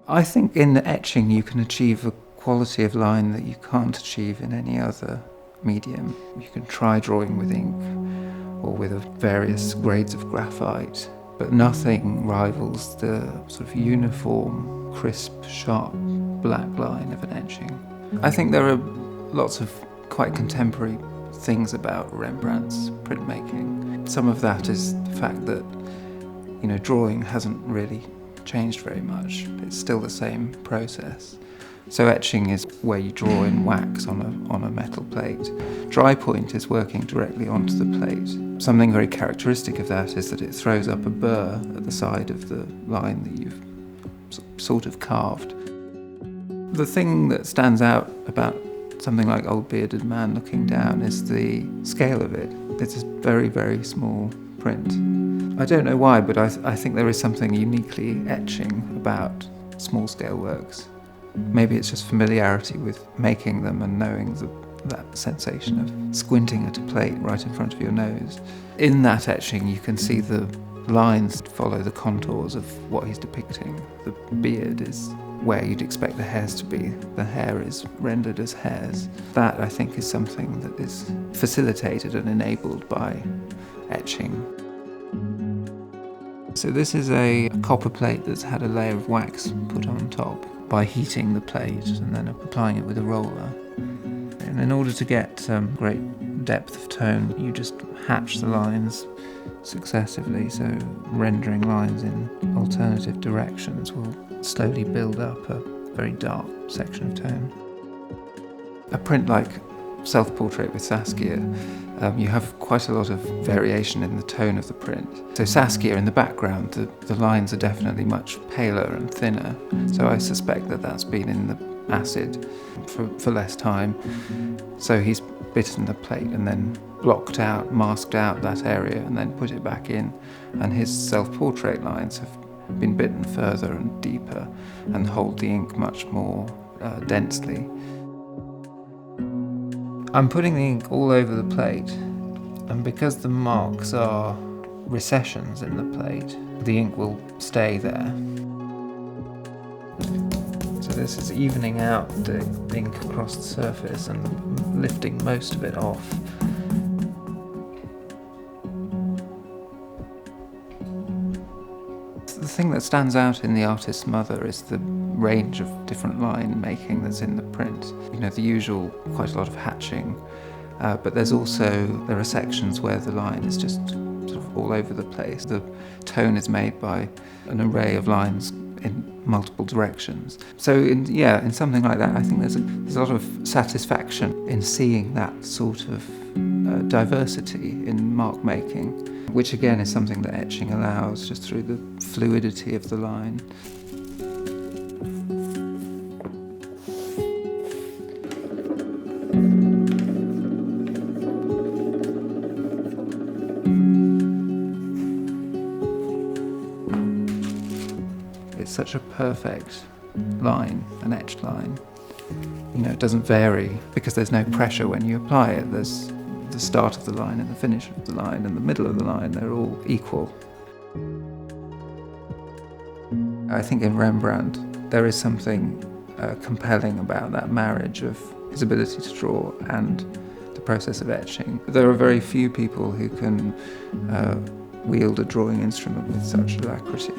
I think in etching you can achieve a quality of line that you can't achieve in any other medium. You can try drawing with ink or with various grades of graphite, but nothing rivals the sort of uniform, crisp, sharp black line of an etching. I think there are lots of quite contemporary things about Rembrandt's printmaking. Some of that is the fact that, drawing hasn't really changed very much. It's still the same process. So etching is where you draw in wax on a metal plate. Dry point is working directly onto the plate. Something very characteristic of that is that it throws up a burr at the side of the line that you've sort of carved. The thing that stands out about something like Old Bearded Man Looking Down is the scale of it. It's a very, very small print. I don't know why, but I think there is something uniquely etching about small-scale works. Maybe it's just familiarity with making them and knowing that sensation of squinting at a plate right in front of your nose. In that etching, you can see the lines follow the contours of what he's depicting. The beard is where you'd expect the hairs to be. The hair is rendered as hairs. That, I think, is something that is facilitated and enabled by etching. So this is a copper plate that's had a layer of wax put on top by heating the plate and then applying it with a roller. And in order to get great depth of tone, you just hatch the lines successively, so rendering lines in alternative directions will slowly build up a very dark section of tone. A print like Self-Portrait with Saskia, you have quite a lot of variation in the tone of the print. So Saskia, in the background, the lines are definitely much paler and thinner, so I suspect that that's been in the acid for less time. So he's bitten the plate and then blocked out, masked out that area and then put it back in, and his self-portrait lines have been bitten further and deeper and hold the ink much more densely. I'm putting the ink all over the plate, and because the marks are recessions in the plate, the ink will stay there. So this is evening out the ink across the surface and lifting most of it off. The thing that stands out in The Artist's Mother is the range of different line making that's in the print. The usual, quite a lot of hatching, but there are sections where the line is just sort of all over the place. The tone is made by an array of lines in multiple directions. So in something like that, I think there's a lot of satisfaction in seeing that sort of diversity in mark making, which again is something that etching allows just through the fluidity of the line. It's such a perfect line, an etched line. It doesn't vary because there's no pressure when you apply it. There's the start of the line and the finish of the line and the middle of the line, they're all equal. I think in Rembrandt there is something compelling about that marriage of his ability to draw and the process of etching. There are very few people who can wield a drawing instrument with such alacrity.